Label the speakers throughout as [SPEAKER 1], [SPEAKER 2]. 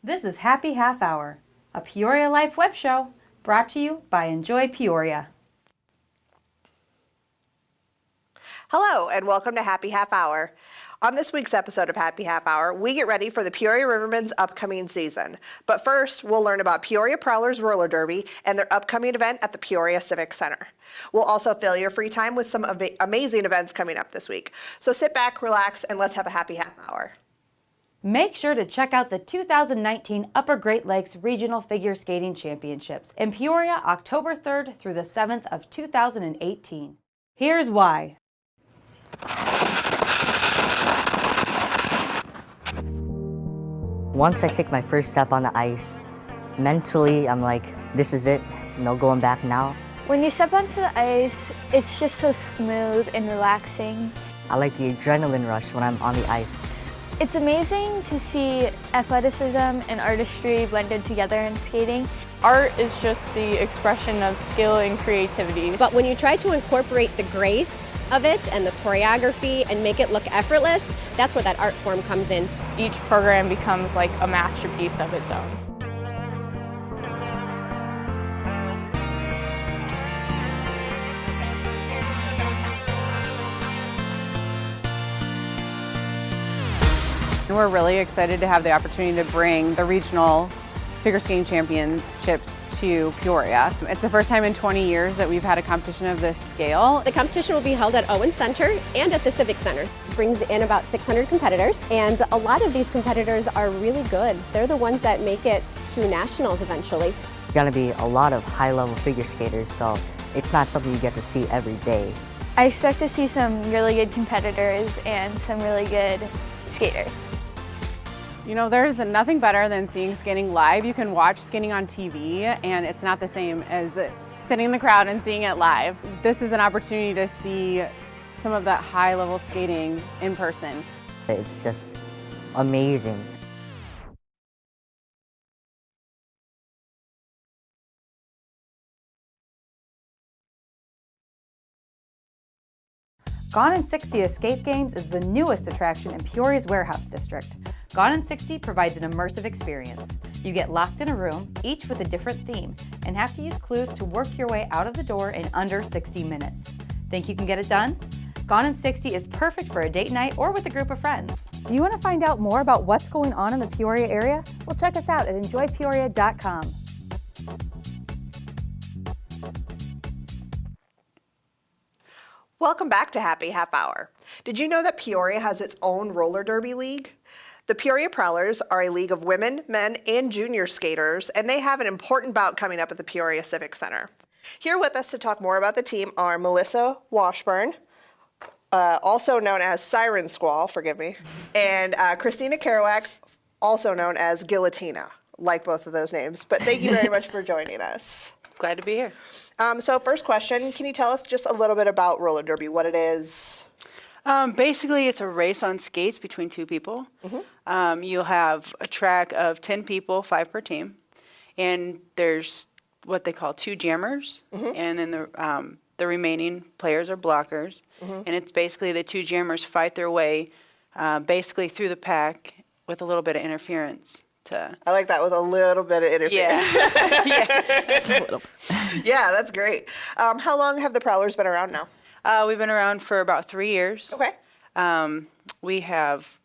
[SPEAKER 1] This is Happy Half Hour, a Peoria Life web show brought to you by Enjoy Peoria.
[SPEAKER 2] Hello, and welcome to Happy Half Hour. On this week's episode of Happy Half Hour, we get ready for the Peoria Rivermen's upcoming season. But first, we'll learn about Peoria Prowlers Roller Derby and their upcoming event at the Peoria Civic Center. We'll also fill your free time with some amazing events coming up this week. So sit back, relax, and let's have a happy half hour.
[SPEAKER 1] Make sure to check out the 2019 Upper Great Lakes Regional Figure Skating Championships in Peoria, October 3rd through the 7th of 2018. Here's why.
[SPEAKER 3] Once I take my first step on the ice, mentally I'm like, this is it, no going back now.
[SPEAKER 4] When you step onto the ice, it's just so smooth and relaxing.
[SPEAKER 3] I like the adrenaline rush when I'm on the ice.
[SPEAKER 4] It's amazing to see athleticism and artistry blended together in skating.
[SPEAKER 5] Art is just the expression of skill and creativity.
[SPEAKER 6] But when you try to incorporate the grace of it and the choreography and make it look effortless, that's where that art form comes in.
[SPEAKER 5] Each program becomes like a masterpiece of its own. We're really excited to have the opportunity to bring the regional figure skating championships to Peoria. It's the first time in 20 years that we've had a competition of this scale.
[SPEAKER 6] The competition will be held at Owen Center and at the Civic Center. It brings in about 600 competitors, and a lot of these competitors are really good. They're the ones that make it to nationals eventually.
[SPEAKER 3] There's gonna be a lot of high-level figure skaters, so it's not something you get to see every day.
[SPEAKER 4] I expect to see some really good competitors and some really good skaters.
[SPEAKER 5] You know, there's nothing better than seeing skating live. You can watch skating on TV, and it's not the same as sitting in the crowd and seeing it live. This is an opportunity to see some of that high-level skating in person.
[SPEAKER 3] It's just amazing.
[SPEAKER 1] Gone in 60 Escape Games is the newest attraction in Peoria's Warehouse District. Gone in 60 provides an immersive experience. You get locked in a room, each with a different theme, and have to use clues to work your way out of the door in under 60 minutes. Think you can get it done? Gone in 60 is perfect for a date night or with a group of friends. Do you want to find out more about what's going on in the Peoria area? Well, check us out at enjoypeoria.com.
[SPEAKER 2] Welcome back to Happy Half Hour. Did you know that Peoria has its own roller derby league? The Peoria Prowlers are a league of women, men, and junior skaters, and they have an important bout coming up at the Peoria Civic Center. Here with us to talk more about the team are Melissa Washburn, also known as Siren Squall, forgive me, and Christina Kerouac, also known as Guillotina. Like both of those names, but thank you very much for joining us.
[SPEAKER 7] Glad to be here.
[SPEAKER 2] So first question, can you tell us just a little bit about roller derby, what it is?
[SPEAKER 7] Basically, it's a race on skates between two people. Mm-hmm. You'll have a track of 10 people, 5 per team, and there's what they call 2 jammers, mm-hmm. and then the remaining players are blockers, mm-hmm. and it's basically the 2 jammers fight their way basically through the pack with a little bit of interference.
[SPEAKER 2] I like that, with a little bit of interference.
[SPEAKER 7] Yeah, yeah. Just a little.
[SPEAKER 2] Yeah, that's great. How long have the Prowlers been around now?
[SPEAKER 7] We've been around for about 3 years.
[SPEAKER 2] Okay.
[SPEAKER 7] We have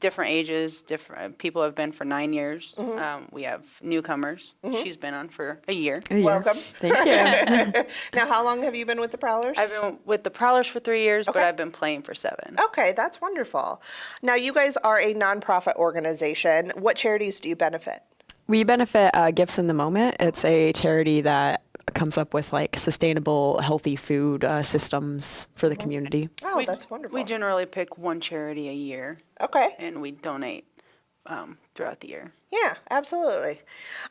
[SPEAKER 7] different ages. Different people have been for 9 years. Mm-hmm. We have newcomers. Mm-hmm. She's been on for a year.
[SPEAKER 2] Welcome.
[SPEAKER 7] Thank you.
[SPEAKER 2] Now, how long have you been with the Prowlers?
[SPEAKER 7] I've been with the Prowlers for 3 years, okay. But I've been playing for 7.
[SPEAKER 2] Okay, that's wonderful. Now, you guys are a nonprofit organization. What charities do you benefit?
[SPEAKER 8] We benefit Gifts in the Moment. It's a charity that comes up with like sustainable, healthy food systems for the community.
[SPEAKER 2] Oh, that's wonderful.
[SPEAKER 7] We generally pick one charity a year.
[SPEAKER 2] Okay.
[SPEAKER 7] And we donate throughout the year.
[SPEAKER 2] Yeah, absolutely.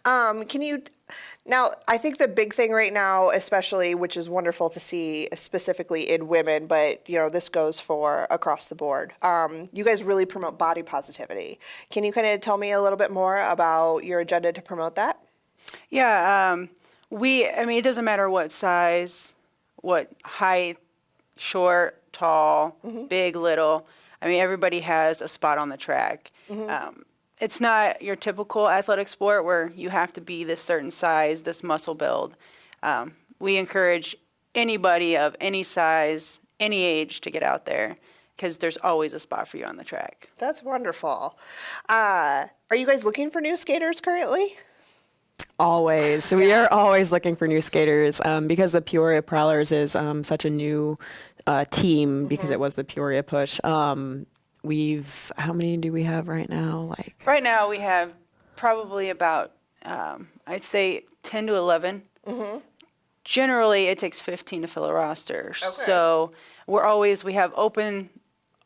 [SPEAKER 2] Now, I think the big thing right now, especially, which is wonderful to see specifically in women, but this goes for across the board. You guys really promote body positivity. Can you kind of tell me a little bit more about your agenda to promote that?
[SPEAKER 7] Yeah, it doesn't matter what size, what height, short, tall, mm-hmm. big, little. Everybody has a spot on the track. Mm-hmm. it's not your typical athletic sport where you have to be this certain size, this muscle build. We encourage anybody of any size, any age to get out there because there's always a spot for you on the track.
[SPEAKER 2] That's wonderful. Are you guys looking for new skaters currently?
[SPEAKER 8] Always. So we are always looking for new skaters because the Peoria Prowlers is such a new team because it was the Peoria push. How many do we have right now?
[SPEAKER 7] Right now we have probably about, I'd say 10 to 11. Generally, it takes 15 to fill a roster. So we have open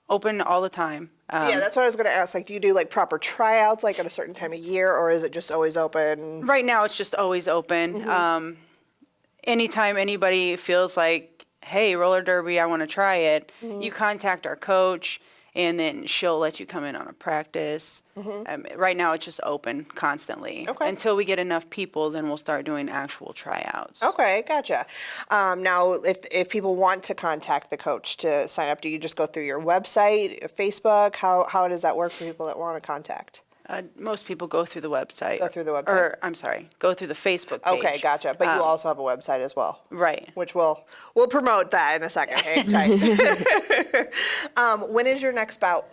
[SPEAKER 7] all the time.
[SPEAKER 2] Yeah, that's what I was going to ask. Do you do proper tryouts at a certain time of year, or is it just always open?
[SPEAKER 7] Right now, it's just always open. Anytime anybody feels like, hey, roller derby, I want to try it, you contact our coach, and then she'll let you come in on a practice. Right now, it's just open constantly. Until we get enough people, then we'll start doing actual tryouts.
[SPEAKER 2] Okay, gotcha. Now, if people want to contact the coach to sign up, do you just go through your website, Facebook? How does that work for people that want to contact?
[SPEAKER 7] Most people go through the website.
[SPEAKER 2] Go through the website?
[SPEAKER 7] Or, I'm sorry, go through the Facebook page.
[SPEAKER 2] Okay, gotcha. But you also have a website as well.
[SPEAKER 7] Right.
[SPEAKER 2] Which we'll promote that in a second. Hang tight. When is your next bout?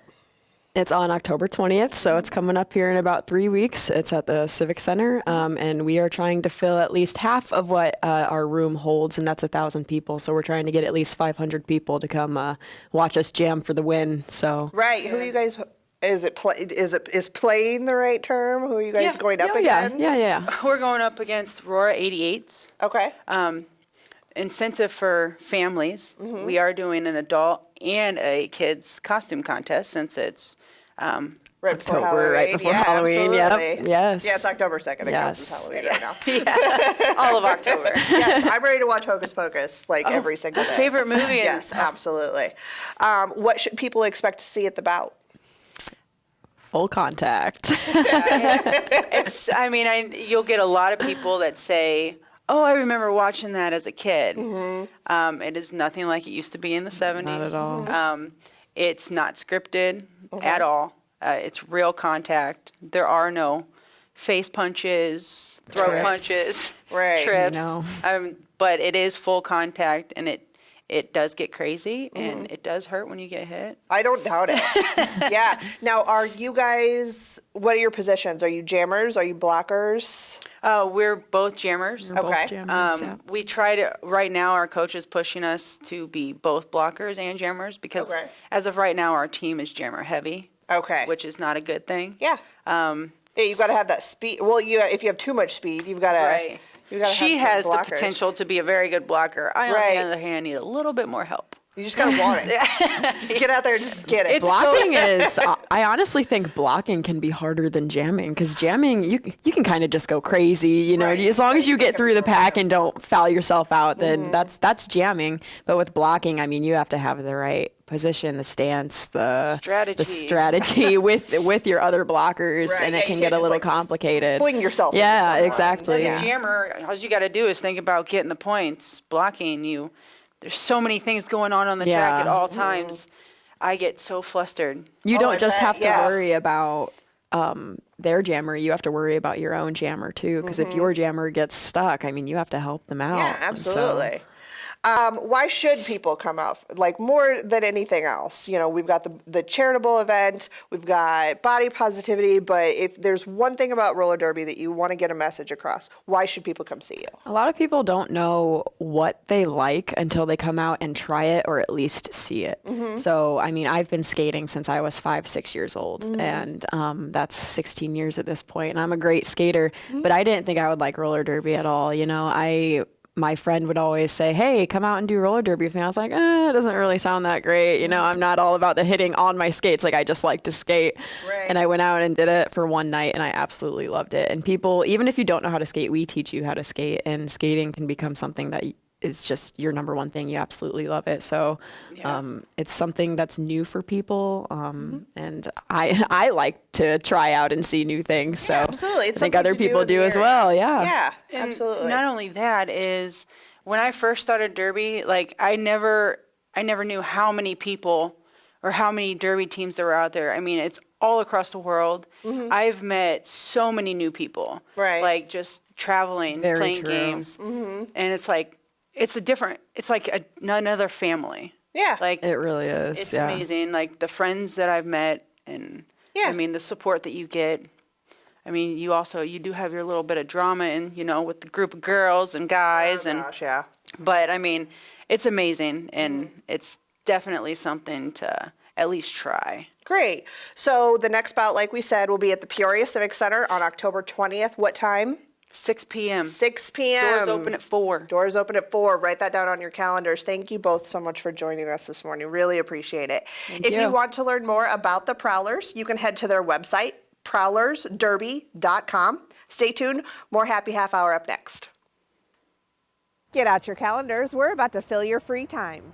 [SPEAKER 8] It's on October 20th, so it's coming up here in about 3 weeks. It's at the Civic Center, and we are trying to fill at least half of what our room holds, and that's 1,000 people. So we're trying to get at least 500 people to come watch us jam for the win. So
[SPEAKER 2] Right. Who are you guys? Is playing the right term? Who are you guys going up against?
[SPEAKER 8] Yeah.
[SPEAKER 7] We're going up against Aurora 88s.
[SPEAKER 2] Okay.
[SPEAKER 7] Incentive for families. We are doing an adult and a kids costume contest since it's
[SPEAKER 2] Right before
[SPEAKER 8] October,
[SPEAKER 2] Halloween.
[SPEAKER 8] right before
[SPEAKER 2] Yeah,
[SPEAKER 8] Halloween. Yep.
[SPEAKER 2] absolutely.
[SPEAKER 8] Yes.
[SPEAKER 2] Yeah, it's October 2nd. It counts as
[SPEAKER 8] Yes.
[SPEAKER 2] Halloween right now.
[SPEAKER 7] all of October.
[SPEAKER 2] Yes, I'm ready to watch Hocus Pocus every single day.
[SPEAKER 7] Favorite movie?
[SPEAKER 2] Yes, absolutely. What should people expect to see at the bout?
[SPEAKER 8] Full contact.
[SPEAKER 7] You'll get a lot of people that say, oh, I remember watching that as a kid. It is nothing like it used to be in the 70s.
[SPEAKER 8] Not at all.
[SPEAKER 7] It's not scripted at all. It's real contact. There are no face punches, throat
[SPEAKER 8] Trips.
[SPEAKER 2] Right.
[SPEAKER 7] punches, trips.
[SPEAKER 8] No.
[SPEAKER 7] But it is full contact, and it does get crazy, and it does hurt when you get hit.
[SPEAKER 2] I don't doubt it. Yeah. Now, are you guys, what are your positions? Are you jammers? Are you blockers?
[SPEAKER 7] We're both jammers.
[SPEAKER 8] We're both
[SPEAKER 2] Okay.
[SPEAKER 8] jammers, yeah.
[SPEAKER 7] We try to, right now, our coach is pushing us to be both blockers and jammers because
[SPEAKER 2] Okay.
[SPEAKER 7] as of right now, our team is jammer heavy,
[SPEAKER 2] Okay.
[SPEAKER 7] which is not a good thing.
[SPEAKER 2] Yeah. Yeah, you've got to have that speed. Well, if you have too much speed, you've got to.
[SPEAKER 7] Right. She
[SPEAKER 2] have
[SPEAKER 7] has
[SPEAKER 2] some
[SPEAKER 7] the
[SPEAKER 2] blockers.
[SPEAKER 7] potential to be a very good blocker. I, on
[SPEAKER 2] Right.
[SPEAKER 7] the other hand, need a little bit more help.
[SPEAKER 2] You just got to want it. Just get out there and just get it.
[SPEAKER 7] It's
[SPEAKER 8] Blocking is, I honestly think blocking can be harder than jamming because jamming, you can kind of just go crazy, you know,
[SPEAKER 2] Right.
[SPEAKER 8] as long as you get through the pack and don't foul yourself out, then that's jamming. But with blocking, you have to have the right position, the stance, the strategy with your other blockers,
[SPEAKER 2] Right.
[SPEAKER 8] and
[SPEAKER 2] Yeah,
[SPEAKER 8] it
[SPEAKER 2] you
[SPEAKER 8] can
[SPEAKER 2] can't
[SPEAKER 8] get a
[SPEAKER 2] just,
[SPEAKER 8] little complicated.
[SPEAKER 2] fling yourself.
[SPEAKER 8] Yeah,
[SPEAKER 2] into someone.
[SPEAKER 8] exactly.
[SPEAKER 7] As a jammer, all you got to do is think about getting the points. Blocking, there's so many things going on the track at all times. I get so flustered.
[SPEAKER 8] You
[SPEAKER 2] I
[SPEAKER 8] don't just
[SPEAKER 2] bet,
[SPEAKER 8] have to
[SPEAKER 2] yeah.
[SPEAKER 8] worry about their jammer. You have to worry about your own jammer too, because if your jammer gets stuck, you have to help them out.
[SPEAKER 2] Yeah,
[SPEAKER 8] And so-
[SPEAKER 2] absolutely. Why should people come out? More than anything else, we've got the charitable event, we've got body positivity, but if there's one thing about roller derby that you want to get a message across, why should people come see you?
[SPEAKER 8] A lot of people don't know what they like until they come out and try it or at least see it. So, I've been skating since I was 5-6 years old, and that's 16 years at this point. And I'm a great skater, but I didn't think I would like roller derby at all. My friend would always say, hey, come out and do roller derby with me. I was like, it doesn't really sound that great. I'm not all about the hitting on my skates. I just like to skate.
[SPEAKER 2] Right.
[SPEAKER 8] And I went out and did it for one night, and I absolutely loved it. And people, even if you don't know how to skate, we teach you how to skate. And skating can become something that is just your number one thing. You absolutely love it. So it's something that's new for people. And I like to try out and see new things. So
[SPEAKER 2] absolutely. It's
[SPEAKER 8] I think
[SPEAKER 2] something
[SPEAKER 8] other
[SPEAKER 2] to do
[SPEAKER 8] people
[SPEAKER 2] in the
[SPEAKER 8] do as
[SPEAKER 2] area.
[SPEAKER 8] well. Yeah.
[SPEAKER 2] Yeah,
[SPEAKER 7] And
[SPEAKER 2] absolutely.
[SPEAKER 7] not only that is when I first started derby, I never knew how many people or how many derby teams there are out there. I mean, it's all across the world. I've met so many new people,
[SPEAKER 2] Right.
[SPEAKER 7] like just traveling,
[SPEAKER 8] Very
[SPEAKER 7] playing
[SPEAKER 8] true.
[SPEAKER 7] games, and it's like it's like another family.
[SPEAKER 2] Yeah.
[SPEAKER 7] Like
[SPEAKER 8] It really is.
[SPEAKER 7] it's
[SPEAKER 8] yeah.
[SPEAKER 7] amazing. Like the friends that I've met, and
[SPEAKER 2] Yeah.
[SPEAKER 7] I mean the support that you get. I mean, you do have your little bit of drama, and with the group of girls and guys, and
[SPEAKER 2] Gosh, yeah.
[SPEAKER 7] but I mean, it's amazing, and it's definitely something to at least try.
[SPEAKER 2] Great. So the next bout, like we said, will be at the Peoria Civic Center on October 20th. What time?
[SPEAKER 7] 6 p.m.
[SPEAKER 2] 6 p.m.
[SPEAKER 7] Doors open at 4.
[SPEAKER 2] Doors open at 4. Write that down on your calendars. Thank you both so much for joining us this morning. Really appreciate it. If you
[SPEAKER 8] you.
[SPEAKER 2] want to learn more about the Prowlers, you can head to their website, prowlersderby.com. Stay tuned. More Happy Half Hour up next. Get out your calendars. We're about to fill your free time.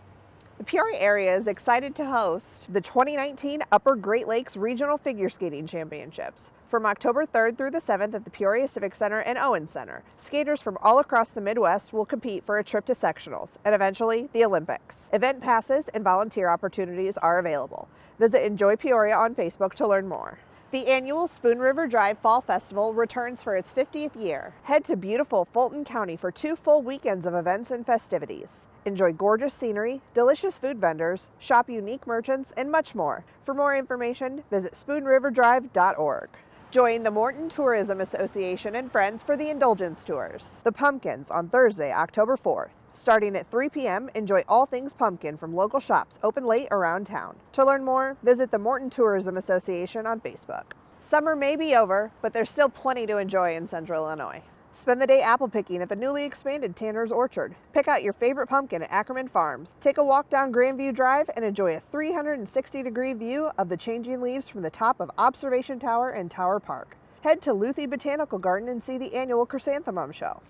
[SPEAKER 2] The Peoria area is excited to host the 2019 Upper Great Lakes Regional Figure Skating Championships. From October 3rd through the 7th at the Peoria Civic Center and Owens Center, skaters from all across the Midwest will compete for a trip to sectionals and eventually the Olympics. Event passes and volunteer opportunities are available. Visit Enjoy Peoria on Facebook to learn more. The annual Spoon River Drive Fall Festival returns for its 50th year. Head to beautiful Fulton County for 2 full weekends of events and festivities. Enjoy gorgeous scenery, delicious food vendors, shop unique merchants, and much more. For more information, visit spoonriverdrive.org. Join the Morton Tourism Association and friends for the Indulgence Tours. The Pumpkins on Thursday, October 4th. Starting at 3 p.m., enjoy all things pumpkin from local shops open late around town. To learn more, visit the Morton Tourism Association on Facebook. Summer may be over, but there's still plenty to enjoy in Central Illinois. Spend the day apple picking at the newly expanded Tanner's Orchard. Pick out your favorite pumpkin at Ackerman Farms. Take a walk down Grandview Drive and enjoy a 360-degree view of the changing leaves from the top of Observation Tower and Tower Park. Head to Luthi Botanical Garden and see the annual Chrysanthemum Show.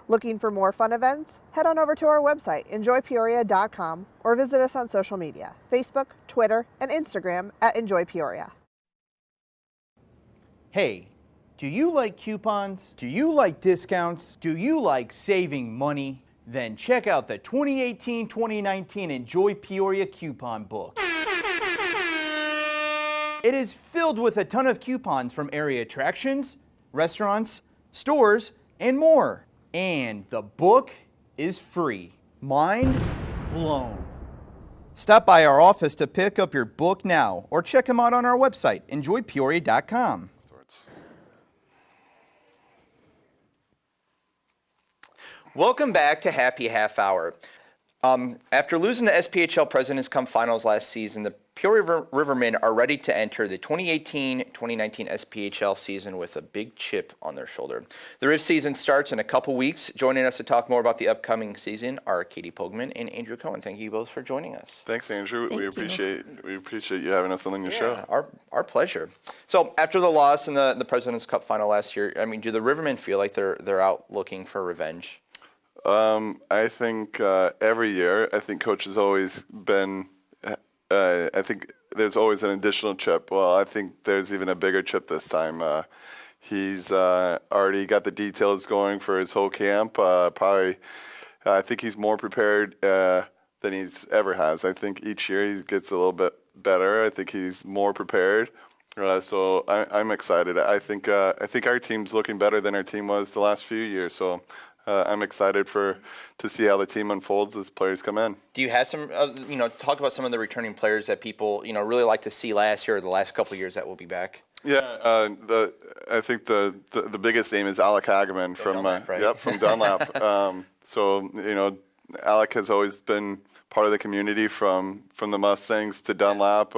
[SPEAKER 2] Looking for more fun events? Head on over to our website, enjoypeoria.com, or visit us on social media, Facebook, Twitter, and Instagram at Enjoy Peoria.
[SPEAKER 9] Hey, do you like coupons? Do you like discounts? Do you like saving money? Then check out the 2018-2019 Enjoy Peoria Coupon Book. It is filled with a ton of coupons from area attractions, restaurants, stores, and more. And the book is free. Mind blown. Stop by our office to pick up your book now or check them out on our website, enjoypeoria.com. Welcome back to Happy Half Hour. After losing the SPHL President's Cup Finals last season, the Peoria Rivermen are ready to enter the 2018-2019 SPHL season with a big chip on their shoulder. The Riv season starts in a couple weeks. Joining us to talk more about the upcoming season are Katie Pogman and Andrew Cohen. Thank you both for joining us.
[SPEAKER 10] Thanks, Andrew. We appreciate you having us on your show.
[SPEAKER 9] Our pleasure. So after the loss in the President's Cup Final last year, I mean, do the Rivermen feel like they're out looking for revenge?
[SPEAKER 10] I think every year, I think coach has always been, I think there's always an additional chip. Well, I think there's even a bigger chip this time. He's already got the details going for his whole camp. Probably, I think he's more prepared than he's ever has. I think each year he gets a little bit better. I think he's more prepared. So I'm excited. I think our team's looking better than our team was the last few years. So I'm excited to see how the team unfolds as players come in.
[SPEAKER 9] Do you have some, talk about some of the returning players that people, really like to see last year or the last couple of years that will be back?
[SPEAKER 10] Yeah, I think the biggest name is Alec Hageman from
[SPEAKER 9] Dunlap, right?
[SPEAKER 10] from Dunlap. So Alec has always been part of the community from the Mustangs to Dunlap,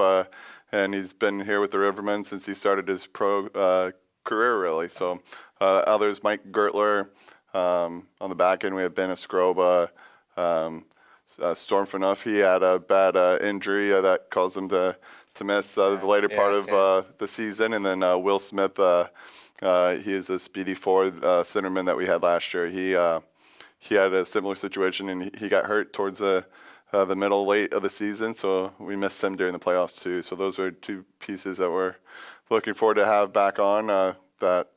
[SPEAKER 10] and he's been here with the Rivermen since he started his pro career, really. So others, Mike Gertler. On the back end, we have Ben Escroba, Storm Fanuff. He had a bad injury that caused him to miss the later part of the season. And then Will Smith, he is a speedy forward centerman that we had last year. He had a similar situation, and he got hurt towards the middle late of the season, so we missed him during the playoffs too. So those are two pieces that we're looking forward to have back on that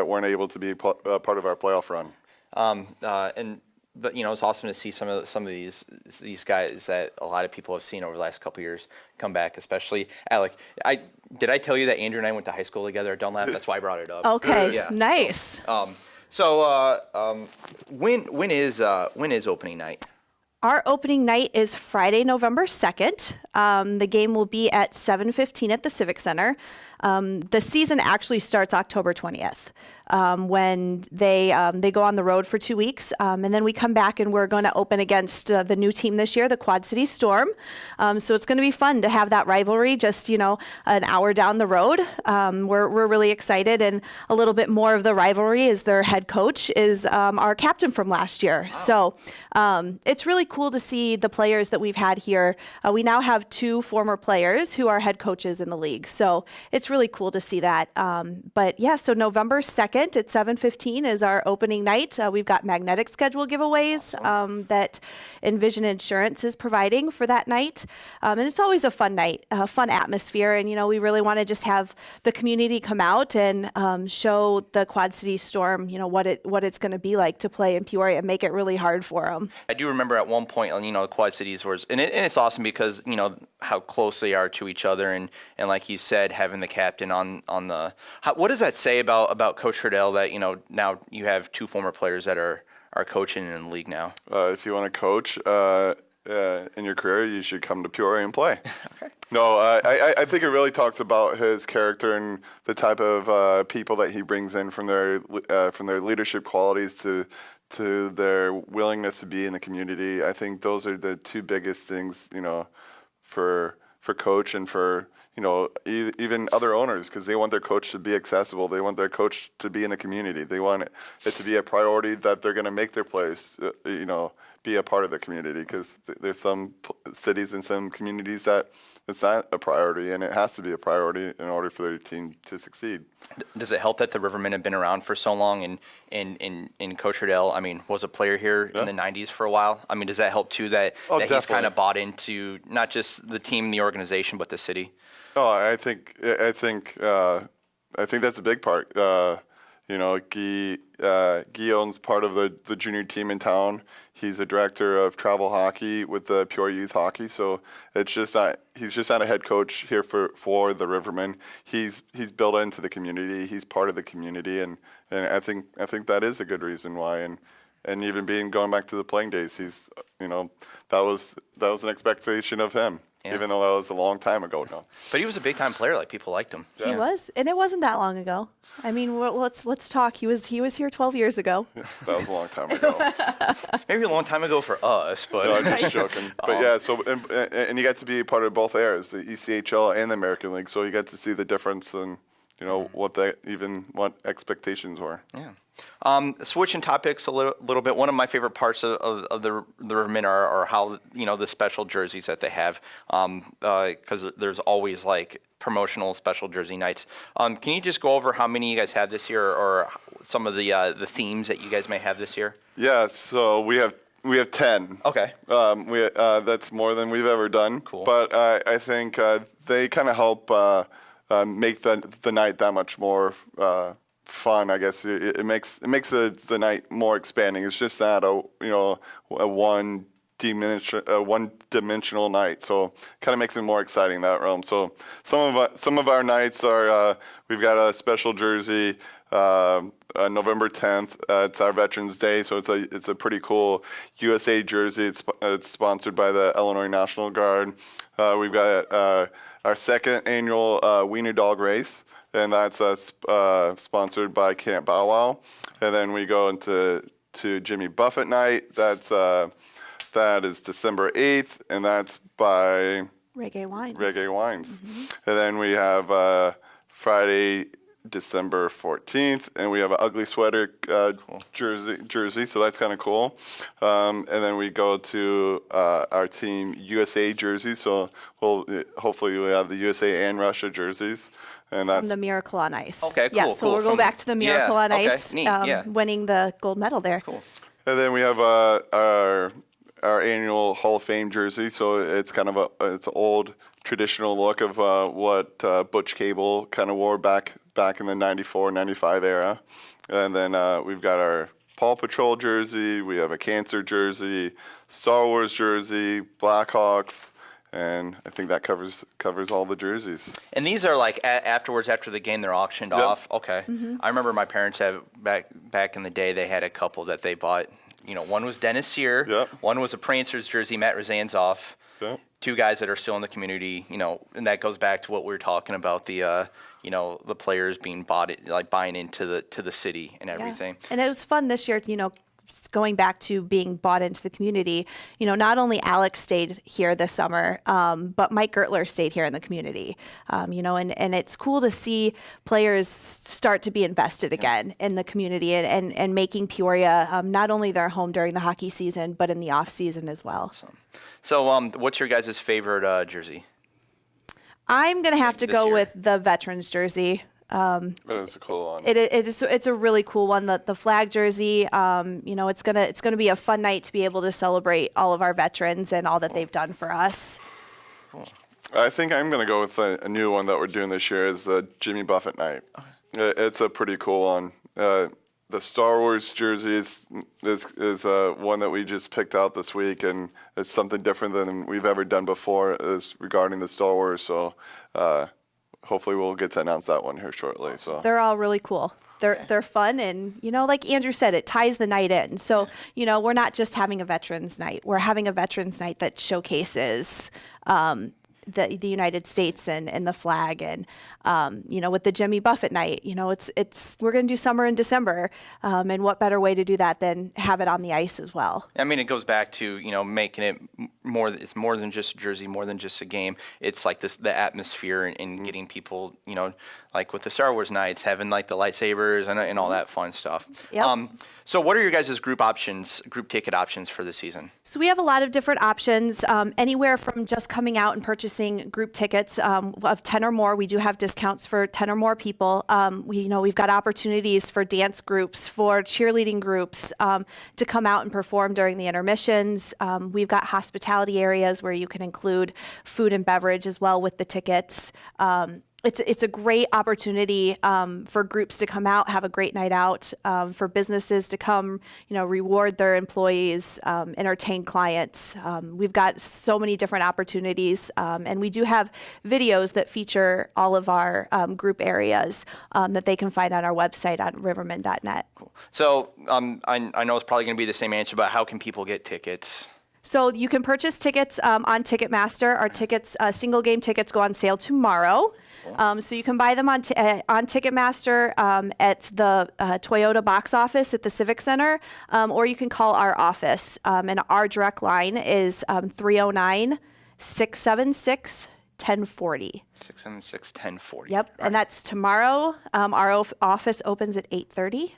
[SPEAKER 10] weren't able to be part of our playoff run.
[SPEAKER 9] And it's awesome to see some of these guys that a lot of people have seen over the last couple of years come back. Especially Alec. Did I tell you that Andrew and I went to high school together at Dunlap? That's why I brought it up.
[SPEAKER 11] Okay,
[SPEAKER 9] Yeah.
[SPEAKER 11] nice.
[SPEAKER 9] When is opening night?
[SPEAKER 11] Our opening night is Friday, November 2nd. The game will be at 7:15 at the Civic Center. The season actually starts October 20th. When they go on the road for 2 weeks, and then we come back and we're going to open against the new team this year, the Quad City Storm. So it's going to be fun to have that rivalry just an hour down the road. We're really excited, and a little bit more of the rivalry is their head coach is our captain from last year. Wow. So it's really cool to see the players that we've had here. We now have 2 former players who are head coaches in the league. So it's really cool to see that. But yeah, so November 2nd at 7:15 is our opening night. We've got magnetic schedule giveaways that Envision Insurance is providing for that night. And it's always a fun night, a fun atmosphere. And, we really want to just have the community come out and show the Quad City Storm, what it's going to be like to play in Peoria and make it really hard for them.
[SPEAKER 9] I do remember at one point, the Quad Cities was, and it's awesome because, how close they are to each other. And like you said, having the captain on the, what does that say about Coach Friedel that, now you have 2 former players that are coaching in the league now?
[SPEAKER 10] If you want to coach in your career, you should come to Peoria and play. Okay. No, I think it really talks about his character and the type of people that he brings in from their leadership qualities to their willingness to be in the community. I think those are the 2 biggest things, for coach and for even other owners, because they want their coach to be accessible. They want their coach to be in the community. They want it to be a priority that they're going to make their players, be a part of the community, because there's some cities and some communities that it's not a priority, and it has to be a priority in order for their team to succeed.
[SPEAKER 9] Does it help that the Rivermen have been around for so long, and Coach Friedel, was a player here in the 90s for a while? Does that help too, that he's kind of bought into not just the team, the organization, but the city?
[SPEAKER 10] No, I think that's a big part. Guy owns part of the junior team in town. He's a director of travel hockey with the Peoria Youth Hockey. So he's just not a head coach here for the Rivermen. He's built into the community. He's part of the community, and I think that is a good reason why. And even going back to the playing days, he's that was an expectation of him. Yeah. Even though that was a long time ago now.
[SPEAKER 9] But he was a big-time player. Like, people liked him.
[SPEAKER 11] Yeah. He was, and it wasn't that long ago. Let's talk. He was here 12 years ago.
[SPEAKER 10] Yeah, that was a long time ago.
[SPEAKER 9] Maybe a long time ago for us, but
[SPEAKER 10] no, I'm just joking. But yeah, so and you got to be a part of both eras, the ECHL and the American League. So you got to see the difference and what expectations were.
[SPEAKER 9] Yeah. Switching topics a little bit, one of my favorite parts of the Rivermen are how the special jerseys that they have, because there's always like promotional special jersey nights. Can you just go over how many you guys have this year, or some of the themes that you guys may have this year?
[SPEAKER 10] Yeah, so we have 10.
[SPEAKER 9] Okay.
[SPEAKER 10] That's more than we've ever done.
[SPEAKER 9] Cool.
[SPEAKER 10] But I think they kind of help make the night that much more fun. I guess it makes the night more expanding. It's just not a one-dimensional night, so kind of makes it more exciting in that realm. So some of our nights are we've got a special jersey. November 10th, it's our Veterans Day, so it's a pretty cool USA jersey. It's sponsored by the Illinois National Guard. We've got our second annual Wiener Dog Race, and that's sponsored by Camp Bow Wow. And then we go into Jimmy Buffett Night. That is December 8th, and that's by
[SPEAKER 11] Reggae Wines.
[SPEAKER 10] And then we have Friday, December 14th, and we have an ugly sweater
[SPEAKER 9] cool.
[SPEAKER 10] jersey, so that's kind of cool. And then we go to our team USA jerseys, so hopefully we'll have the USA and Russia jerseys. And that's
[SPEAKER 11] from the Miracle on Ice.
[SPEAKER 9] Okay, cool.
[SPEAKER 11] Yeah, so we'll go back to the Miracle on Ice,
[SPEAKER 9] neat,
[SPEAKER 11] winning the gold medal there.
[SPEAKER 9] Cool.
[SPEAKER 10] And then we have our annual Hall of Fame jersey, so it's kind of it's an old traditional look of what Butch Cable kind of wore back in the 94, 95 era. And then we've got our Paw Patrol jersey, we have a Cancer jersey, Star Wars jersey, Blackhawks, and I think that covers all the jerseys.
[SPEAKER 9] And these are like afterwards, after the game, they're auctioned off. Okay. I remember my parents have back in the day. They had a couple that they bought. You know, one was Dennis Sear. One was a Prancers jersey, Matt Rozanzoff. Two guys that are still in the community. You know, and that goes back to what we were talking about, the you know, the players being buying into the city and everything.
[SPEAKER 11] And it was fun this year, you know, going back to being bought into the community. You know, not only Alex stayed here this summer, but Mike Gertler stayed here in the community. You know, and it's cool to see players start to be invested again in the community and making Peoria not only their home during the hockey season, but in the off season as well.
[SPEAKER 9] Awesome. So what's your guys' favorite jersey?
[SPEAKER 11] I'm going to have to
[SPEAKER 9] This
[SPEAKER 11] go
[SPEAKER 9] year.
[SPEAKER 11] with the veterans jersey.
[SPEAKER 10] That is a cool one.
[SPEAKER 11] It's a really cool one. The flag jersey. You know, it's gonna be a fun night to be able to celebrate all of our veterans and all that they've done for us.
[SPEAKER 10] I think I'm going to go with a new one that we're doing this year is the Jimmy Buffett night. It's a pretty cool one. The Star Wars jersey is one that we just picked out this week, and it's something different than we've ever done before is regarding the Star Wars. So hopefully we'll get to announce that one here shortly. So
[SPEAKER 11] They're all really cool. They're fun, and you know, like Andrew said, it ties the night in. So you know, we're not just having a veterans night. We're having a veterans night that showcases the United States and the flag, and you know, with the Jimmy Buffett night, you know, we're going to do summer in December, and what better way to do that than have it on the ice as well?
[SPEAKER 9] I mean, it goes back to, you know, making it more. It's more than just a jersey, more than just a game. It's like the atmosphere and getting people, you know, like with the Star Wars nights, having like the lightsabers and all that fun stuff.
[SPEAKER 11] Yep.
[SPEAKER 9] So what are your guys' group ticket options for the season?
[SPEAKER 11] So we have a lot of different options, anywhere from just coming out and purchasing group tickets of 10 or more. We do have discounts for 10 or more people. We've got opportunities for dance groups, for cheerleading groups to come out and perform during the intermissions. We've got hospitality areas where you can include food and beverage as well with the tickets. It's a great opportunity for groups to come out, have a great night out, for businesses to come, you know, reward their employees, entertain clients. We've got so many different opportunities, and we do have videos that feature all of our group areas that they can find on our website on rivermen.net.
[SPEAKER 9] Cool. So I know it's probably going to be the same answer, but how can people get tickets?
[SPEAKER 11] So you can purchase tickets on Ticketmaster. Our tickets, single game tickets, go on sale tomorrow. So you can buy them on Ticketmaster at the Toyota box office at the Civic Center, or you can call our office. And our direct line is 309-676-1040.
[SPEAKER 9] 676-1040.
[SPEAKER 11] Yep, and that's tomorrow. Our office opens at 8:30.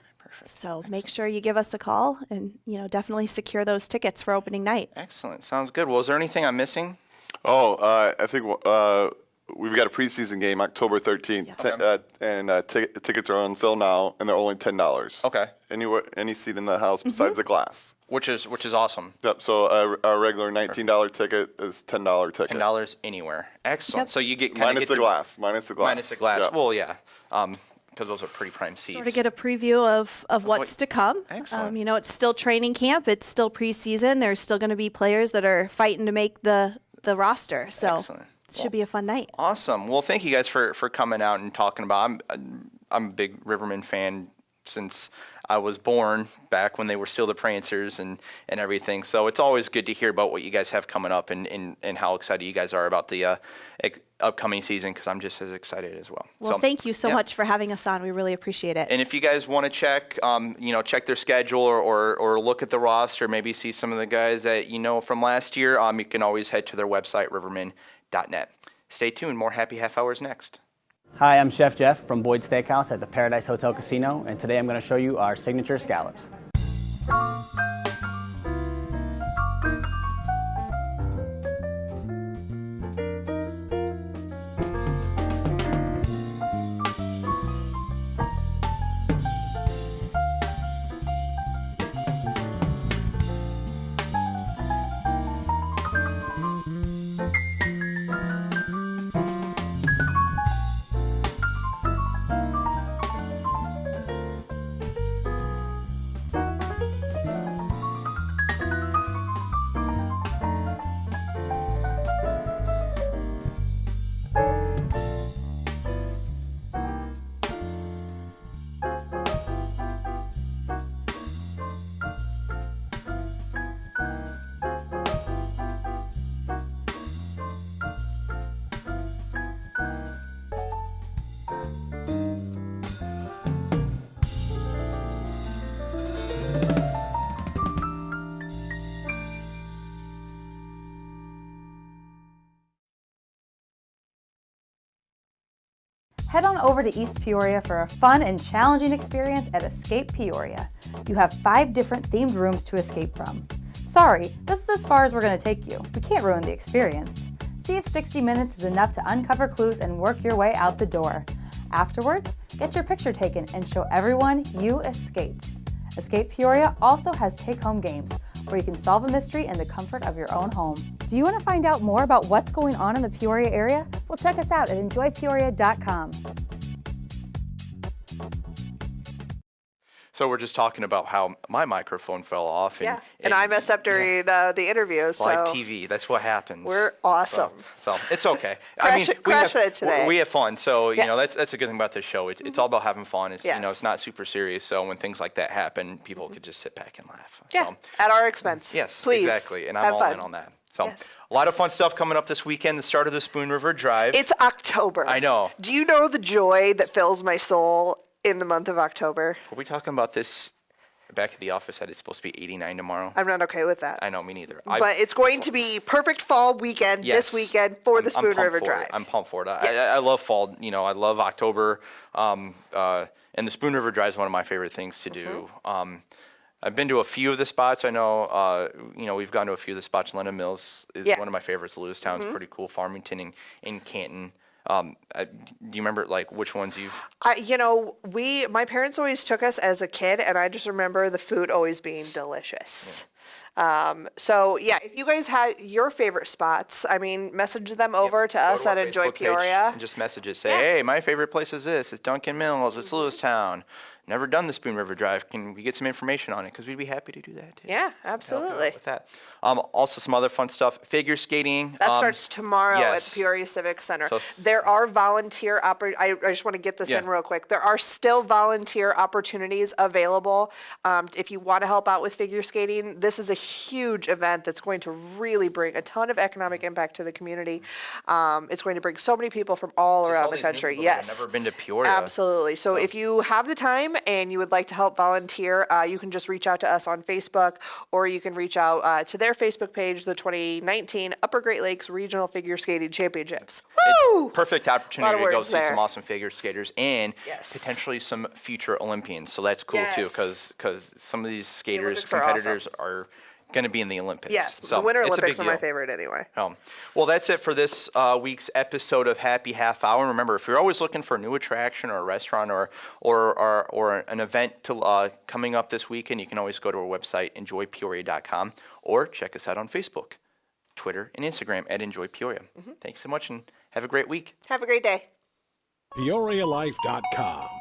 [SPEAKER 11] So make sure you give us a call and, you know, definitely secure those tickets for opening night.
[SPEAKER 9] Excellent. Sounds good. Well, is there anything I'm missing?
[SPEAKER 10] I think we've got a preseason game October 13th, and tickets are on sale now, and they're only $10.
[SPEAKER 9] Okay.
[SPEAKER 10] Any seat in the house besides the glass.
[SPEAKER 9] Which is awesome.
[SPEAKER 10] Yep. So our regular $19 ticket is $10 ticket.
[SPEAKER 9] $10 anywhere. Excellent.
[SPEAKER 11] Yep.
[SPEAKER 9] So you get
[SPEAKER 10] Minus the glass.
[SPEAKER 9] Minus the glass.
[SPEAKER 10] Yep.
[SPEAKER 9] Well, yeah. Because those are pretty prime seats.
[SPEAKER 11] Sort of get a preview of what's to come.
[SPEAKER 9] Excellent.
[SPEAKER 11] You know, it's still training camp. It's still preseason. There's still going to be players that are fighting to make the roster. So
[SPEAKER 9] Excellent.
[SPEAKER 11] it should be a fun night.
[SPEAKER 9] Awesome. Well, thank you guys for coming out and talking about. I'm a big Rivermen fan since I was born, back when they were still the Prancers and everything. So it's always good to hear about what you guys have coming up and how excited you guys are about the upcoming season, because I'm just as excited as well.
[SPEAKER 11] Well, thank you so much for having us on. We really appreciate it.
[SPEAKER 9] And if you guys want to check their schedule or look at the roster, maybe see some of the guys that you know from last year, you can always head to their website, rivermen.net. Stay tuned. More Happy Half Hours next.
[SPEAKER 12] Hi, I'm Chef Jeff from Boyd's Steakhouse at the Paradise Hotel Casino, and today I'm going to show you our signature scallops.
[SPEAKER 1] Head on over to East Peoria for a fun and challenging experience at Escape Peoria. You have 5 different themed rooms to escape from. Sorry, this is as far as we're going to take you. We can't ruin the experience. See if 60 minutes is enough to uncover clues and work your way out the door. Afterwards, get your picture taken and show everyone you escaped. Escape Peoria also has take-home games where you can solve a mystery in the comfort of your own home. Do you want to find out more about what's going on in the Peoria area? Well, check us out at enjoypeoria.com.
[SPEAKER 9] So we're just talking about how my microphone fell off.
[SPEAKER 2] And I messed up during the interview. So
[SPEAKER 9] live TV, that's what happens.
[SPEAKER 2] We're awesome.
[SPEAKER 9] So it's okay.
[SPEAKER 2] Crash it today.
[SPEAKER 9] We have fun. So, you know,
[SPEAKER 2] Yes.
[SPEAKER 9] that's a good thing about this show. It's all about having fun. It's, you know,
[SPEAKER 2] Yes.
[SPEAKER 9] it's not super serious. So when things like that happen, people could just sit back and laugh.
[SPEAKER 2] Yeah,
[SPEAKER 9] So,
[SPEAKER 2] at our expense.
[SPEAKER 9] yes,
[SPEAKER 2] Please.
[SPEAKER 9] exactly. And I'm
[SPEAKER 2] Have
[SPEAKER 9] all
[SPEAKER 2] fun.
[SPEAKER 9] in on that. So
[SPEAKER 2] Yes.
[SPEAKER 9] a lot of fun stuff coming up this weekend, the start of the Spoon River Drive.
[SPEAKER 2] It's October.
[SPEAKER 9] I know.
[SPEAKER 2] Do you know the joy that fills my soul in the month of October?
[SPEAKER 9] Were we talking about this back at the office that it's supposed to be 89 tomorrow?
[SPEAKER 2] I'm not okay with that.
[SPEAKER 9] I know, me neither.
[SPEAKER 2] But it's going to be perfect fall weekend this weekend for the Spoon River Drive.
[SPEAKER 9] I'm pumped for it.
[SPEAKER 2] Yes.
[SPEAKER 9] I love fall. You know, I love October. And the Spoon River Drive is one of my favorite things to do. I've been to a few of the spots. I know, you know, we've gone to a few of the spots. London Mills is one of my favorites. Lewistown's pretty cool. Farmington and Canton. Do you remember like which ones you've?
[SPEAKER 2] You know, my parents always took us as a kid, and I just remember the food always being delicious. So yeah, if you guys had your favorite spots, I mean, message them over to
[SPEAKER 9] Go
[SPEAKER 2] us
[SPEAKER 9] to our
[SPEAKER 2] at Enjoy
[SPEAKER 9] Facebook page
[SPEAKER 2] Peoria.
[SPEAKER 9] and just message it. Say, hey, my favorite place is this. It's Duncan Mills. It's Lewistown. Never done the Spoon River Drive. Can we get some information on it? Because we'd be happy to do that too.
[SPEAKER 2] Yeah,
[SPEAKER 9] Help you out
[SPEAKER 2] absolutely.
[SPEAKER 9] with that. Also some other fun stuff. Figure skating.
[SPEAKER 2] That starts tomorrow at
[SPEAKER 9] yes.
[SPEAKER 2] the Peoria Civic Center.
[SPEAKER 9] So
[SPEAKER 2] There are volunteer I just want to get this in real quick. There are still volunteer opportunities available. If you want to help out with figure skating, this is a huge event that's going to really bring a ton of economic impact to the community. It's going to bring so many people from all
[SPEAKER 9] Just
[SPEAKER 2] around
[SPEAKER 9] all
[SPEAKER 2] the
[SPEAKER 9] these new
[SPEAKER 2] country.
[SPEAKER 9] people that have
[SPEAKER 2] Yes.
[SPEAKER 9] never been to Peoria.
[SPEAKER 2] Absolutely. So if you have the time and you would like to help volunteer, you can just reach out to us on Facebook, or you can reach out to their Facebook page, the 2019 Upper Great Lakes Regional Figure Skating Championships. Woo!
[SPEAKER 9] Perfect opportunity to go
[SPEAKER 2] words
[SPEAKER 9] see
[SPEAKER 2] there.
[SPEAKER 9] some awesome figure skaters and
[SPEAKER 2] Yes.
[SPEAKER 9] potentially some future Olympians. So that's cool too,
[SPEAKER 2] Yes.
[SPEAKER 9] because some of these skaters,
[SPEAKER 2] Olympics are
[SPEAKER 9] competitors are going to be in the Olympics.
[SPEAKER 2] Yes,
[SPEAKER 9] so
[SPEAKER 2] the Winter
[SPEAKER 9] it's a
[SPEAKER 2] Olympics
[SPEAKER 9] big
[SPEAKER 2] are my
[SPEAKER 9] deal.
[SPEAKER 2] favorite anyway.
[SPEAKER 9] Well, that's it for this week's episode of Happy Half Hour. Remember, if you're always looking for a new attraction or a restaurant or an event to coming up this weekend, you can always go to our website, enjoypeoria.com, or check us out on Facebook, Twitter, and Instagram at Enjoy Peoria. Thanks so much, and have a great week.
[SPEAKER 2] Have a great day.
[SPEAKER 13] PeoriaLife.com.